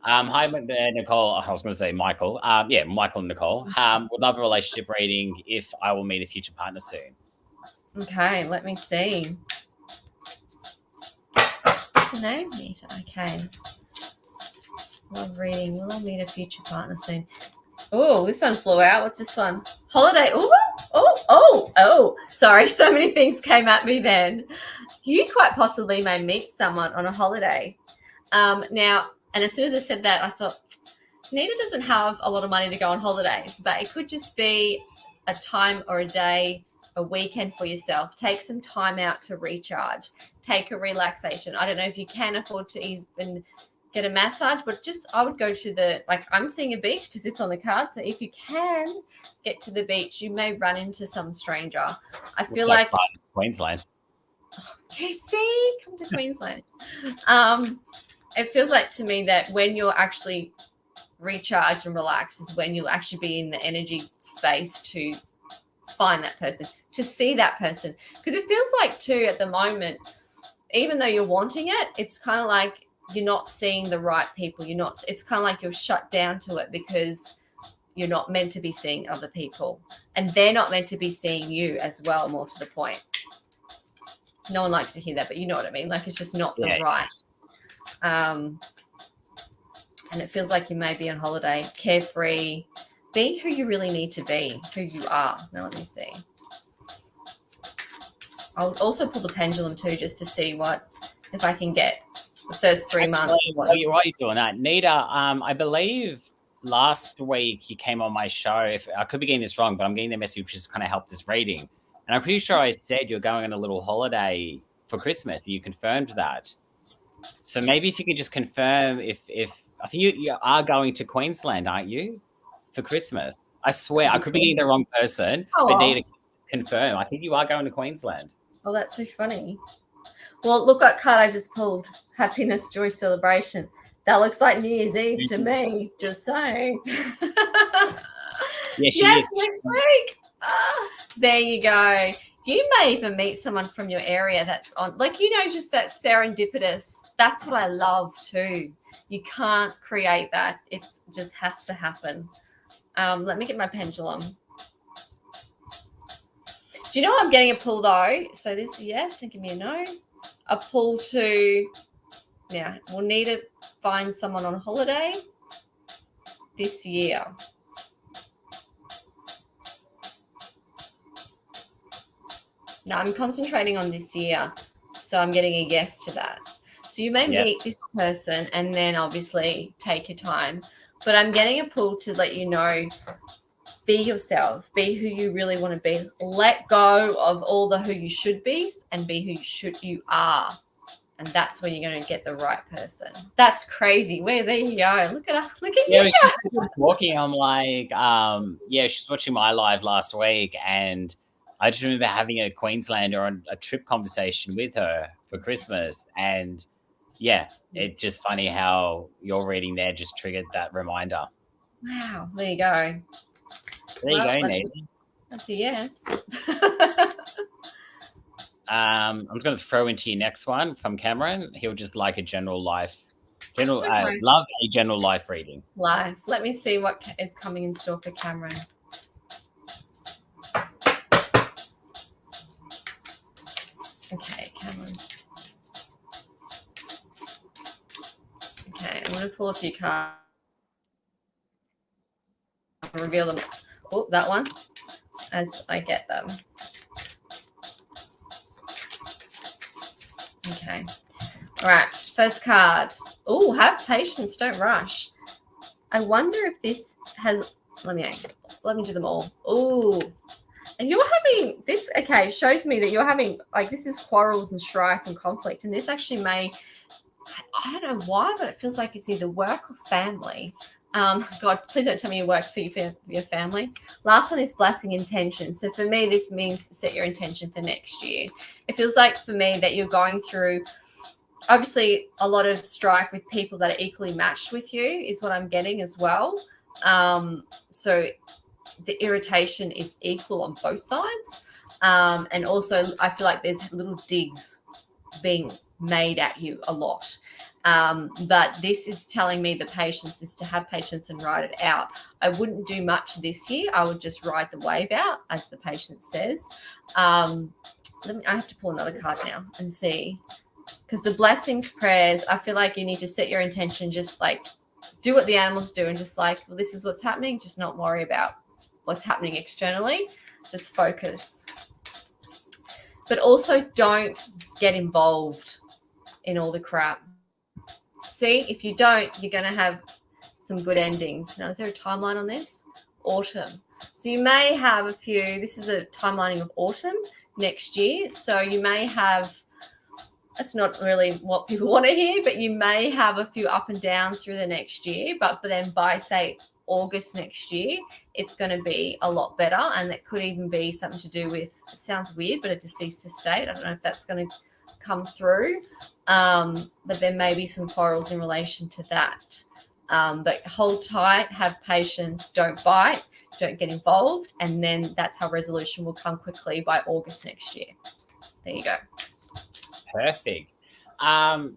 Hi, Nicole. I was going to say Michael. Yeah, Michael and Nicole. Would love a relationship reading if I will meet a future partner soon. Okay, let me see. What's the name, Nita? Okay. Love reading. Will I meet a future partner soon? Oh, this one flew out. What's this one? Holiday. Oh. Sorry, so many things came at me then. You quite possibly may meet someone on a holiday. Now, and as soon as I said that, I thought, Nita doesn't have a lot of money to go on holidays, but it could just be a time or a day, a weekend for yourself. Take some time out to recharge. Take a relaxation. I don't know if you can afford to even get a massage, but just I would go to I'm seeing a beach because it's on the card. So if you can get to the beach, you may run into some stranger. I feel like Queensland. Okay, see, come to Queensland. It feels like to me that when you're actually recharged and relaxed is when you'll actually be in the energy space to find that person, to see that person. Because it feels like too at the moment, even though you're wanting it, it's kind of like you're not seeing the right people. It's kind of like you're shut down to it because you're not meant to be seeing other people and they're not meant to be seeing you as well, more to the point. No one likes to hear that, but you know what I mean? Like it's just not the right. And it feels like you may be on holiday, carefree, be who you really need to be, who you are. Now let me see. I'll also pull the pendulum too, just to see if I can get the first 3 months. You're right, you're doing that. Nita, I believe last week you came on my show. If I could be getting this wrong, but I'm getting the message which has kind of helped this reading. And I'm pretty sure I said you're going on a little holiday for Christmas. You confirmed that. So maybe if you could just confirm if I think you are going to Queensland, aren't you, for Christmas? I swear I could be getting the wrong person, but need to confirm. I think you are going to Queensland. Oh, that's so funny. Well, look what card I just pulled. Happiness, joy, celebration. That looks like New Year's Eve to me. Just saying. Yes, next week. There you go. You may even meet someone from your area that's on, just that serendipitous. That's what I love too. You can't create that. It just has to happen. Let me get my pendulum. Do you know what I'm getting a pull though? So this yes, and give me a no. A pull to, yeah, we'll need to find someone on holiday this year. Now I'm concentrating on this year, so I'm getting a yes to that. So you may meet this person and then obviously take your time, but I'm getting a pull to let you know, be yourself, be who you really want to be. Let go of all the who you should be and be who you are. And that's when you're going to get the right person. That's crazy. There you go. Look at her. Look at you. She's walking. I'm like, she's watching my live last week, and I just remember having a Queenslander on a trip conversation with her for Christmas. And it's just funny how your reading there just triggered that reminder. Wow. There you go. There you go, Nathan. That's a yes. I'm just going to throw into your next one from Cameron. He'll just like a love a general life reading. Life. Let me see what is coming in store for Cameron. Okay, Cameron. Okay, I'm going to pull a few cards. I'll reveal them. Oh, that one. As I get them. Okay. All right. First card. Oh, have patience. Don't rush. I wonder if this has. Let me do them all. Oh, and you're having this. Okay, shows me that you're having this is quarrels and strife and conflict, and this actually may. I don't know why, but it feels like it's either work or family. God, please don't tell me you work for your family. Last one is blessing intention. So for me, this means set your intention for next year. It feels like for me that you're going through obviously a lot of strife with people that are equally matched with you is what I'm getting as well. So the irritation is equal on both sides. And also I feel like there's little digs being made at you a lot. But this is telling me the patience is to have patience and ride it out. I wouldn't do much this year. I would just ride the wave out, as the patient says. I have to pull another card now and see, because the blessings prayers, I feel like you need to set your intention, just like do what the animals do, and just like, well, this is what's happening, just not worry about what's happening externally, just focus. But also don't get involved in all the crap. See, if you don't, you're going to have some good endings. Now, is there a timeline on this? Autumn. So you may have a few, this is a timelining of autumn next year. So you may have, that's not really what people want to hear, but you may have a few up and downs through the next year. But then by, say, August next year, it's going to be a lot better. And that could even be something to do with, it sounds weird, but a deceased estate. I don't know if that's going to come through. But there may be some quarrels in relation to that. But hold tight, have patience, don't bite, don't get involved, and then that's how resolution will come quickly by August next year. There you go. Perfect.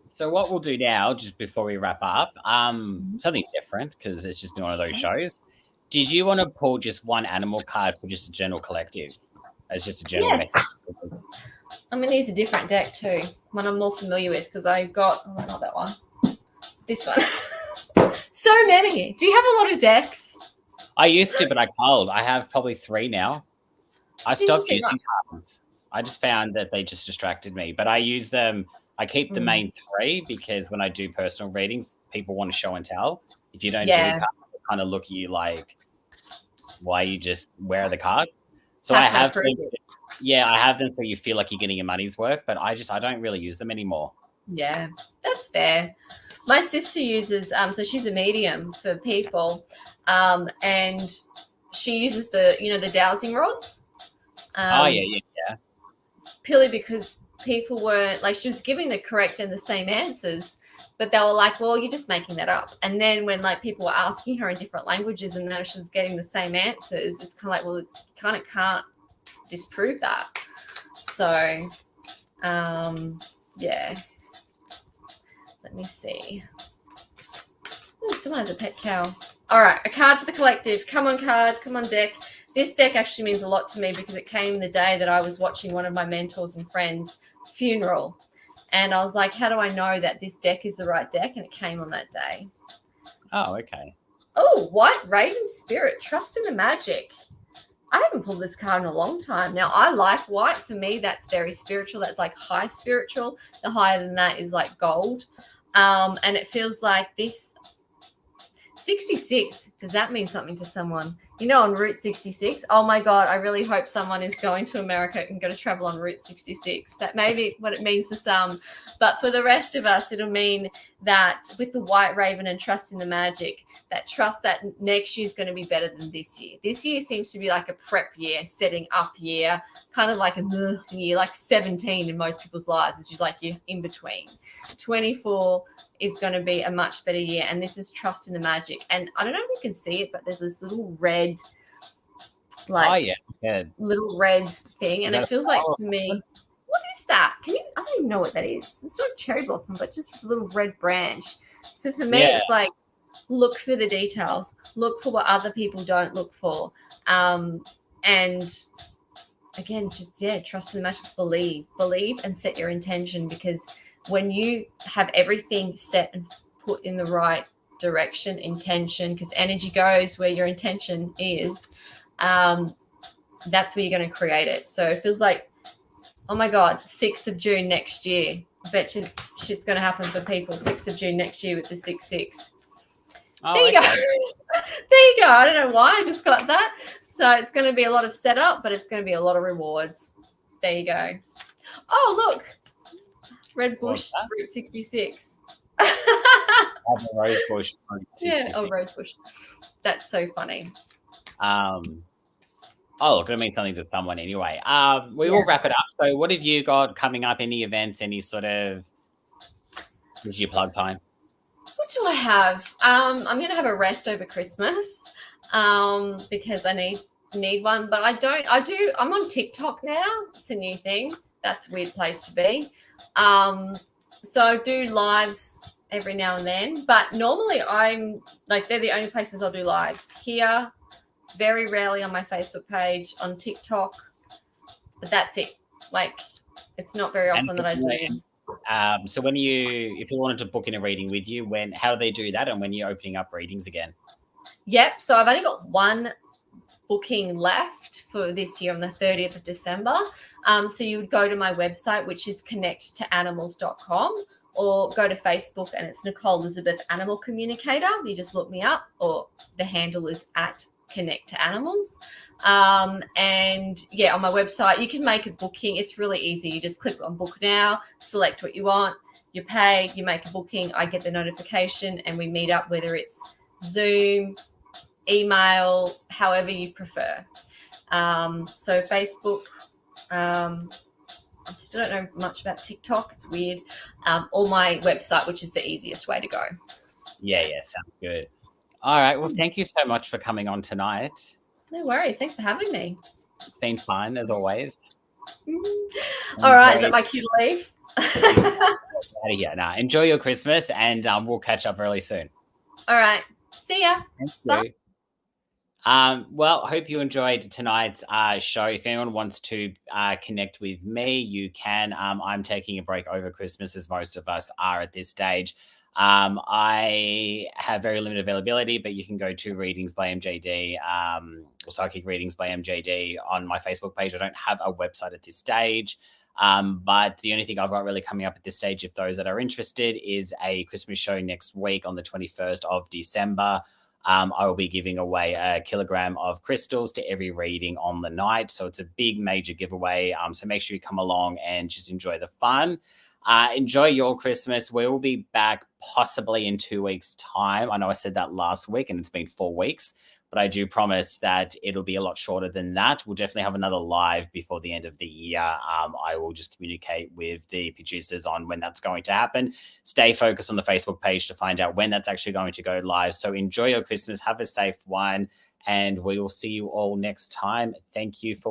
So what we'll do now, just before we wrap up, something different, because it's just been one of those shows. Did you want to pull just one animal card for just a general collective? As just a general message? I'm going to use a different deck too, one I'm more familiar with, because I got, oh, not that one, this one. So many. Do you have a lot of decks? I used to, but I culled. I have probably 3 now. I stopped using cards. I just found that they just distracted me, but I use them. I keep the main 3 because when I do personal readings, people want to show and tell. If you don't do cards, they kind of look at you like, why where are the cards? So I have them. Yeah, I have them so you feel like you're getting your money's worth, but I don't really use them anymore. Yeah, that's fair. My sister uses, so she's a medium for people, and she uses the dowsing rods. Yeah. Purely because people weren't, like, she was giving the correct and the same answers, but they were like, well, you're just making that up. And then when, like, people were asking her in different languages and then she was getting the same answers, it's kind of like, well, you kind of can't disprove that. So yeah, let me see. Oh, someone has a pet cow. All right, a card for the collective. Come on, card. Come on, deck. This deck actually means a lot to me because it came the day that I was watching one of my mentors and friends' funeral, and I was like, how do I know that this deck is the right deck? And it came on that day. Oh, okay. Oh, White Raven Spirit. Trust in the magic. I haven't pulled this card in a long time. Now, I like white. For me, that's very spiritual. That's like high spiritual. The higher than that is like gold. And it feels like this 66. Does that mean something to someone? On Route 66. Oh, my God. I really hope someone is going to America and going to travel on Route 66. That may be what it means for some. But for the rest of us, it'll mean that with the White Raven and trust in the magic, that trust that next year is going to be better than this year. This year seems to be like a prep year, setting up year, kind of like a year, like 17 in most people's lives. It's just like you're in between. 24 is going to be a much better year, and this is trust in the magic. And I don't know if you can see it, but there's this little red, little red thing, and it feels like to me, what is that? I don't even know what that is. It's not cherry blossom, but just a little red branch. So for me, it's like, look for the details, look for what other people don't look for, and again, just trust in the magic, believe, and set your intention, because when you have everything set and put in the right direction, intention, because energy goes where your intention is, that's where you're going to create it. So it feels like, oh my God, 6th of June next year. I bet you shit's going to happen for people. 6th of June next year with the 6-6. Oh, there you go. There you go. I don't know why I just got that. So it's going to be a lot of setup, but it's going to be a lot of rewards. There you go. Oh, look. Red Bush, Route 66. Rose Bush, Route 66. Yeah, Rose Bush. That's so funny. Look, it'll mean something to someone anyway. We will wrap it up. So what have you got coming up? Any events, any sort of This is your plug time. What do I have? I'm going to have a rest over Christmas because I need one. But I'm on TikTok now. It's a new thing. That's a weird place to be. So I do lives every now and then. But normally I'm like, they're the only places I'll do lives. Here, very rarely on my Facebook page, on TikTok. But that's it. Like, it's not very often that I do. So if you wanted to book in a reading with you, how do they do that, and when you're opening up readings again? Yep. So I've only got one booking left for this year on the 30th of December. So you would go to my website, which is connecttoanimals.com, or go to Facebook and it's Nicole Elizabeth Animal Communicator. You just look me up, or the handle is at Connect to Animals. And yeah, on my website, you can make a booking. It's really easy. You just click on book now, select what you want, you pay, you make a booking. I get the notification and we meet up, whether it's Zoom, email, however you prefer. So Facebook, I still don't know much about TikTok. It's weird. Or my website, which is the easiest way to go. Yeah, sounds good. All right. Well, thank you so much for coming on tonight. No worries. Thanks for having me. It's been fun, as always. All right. Is that my cue to leave? Out of here. Nah, enjoy your Christmas, and we'll catch up really soon. All right. See ya. Thank Bye. you. Well, I hope you enjoyed tonight's show. If anyone wants to connect with me, you can. I'm taking a break over Christmas, as most of us are at this stage. I have very limited availability, but you can go to Readings by MJD, or Psychic Readings by MJD on my Facebook page. I don't have a website at this stage. But the only thing I've got really coming up at this stage, if those that are interested, is a Christmas show next week on the 21st of December. I will be giving away a kilogram of crystals to every reading on the night. So it's a big major giveaway. So make sure you come along and just enjoy the fun. Enjoy your Christmas. We will be back possibly in 2 weeks' time. I know I said that last week and it's been 4 weeks, but I do promise that it'll be a lot shorter than that. We'll definitely have another live before the end of the year. I will just communicate with the producers on when that's going to happen. Stay focused on the Facebook page to find out when that's actually going to go live. So enjoy your Christmas. Have a safe one, and we will see you all next time. Thank you for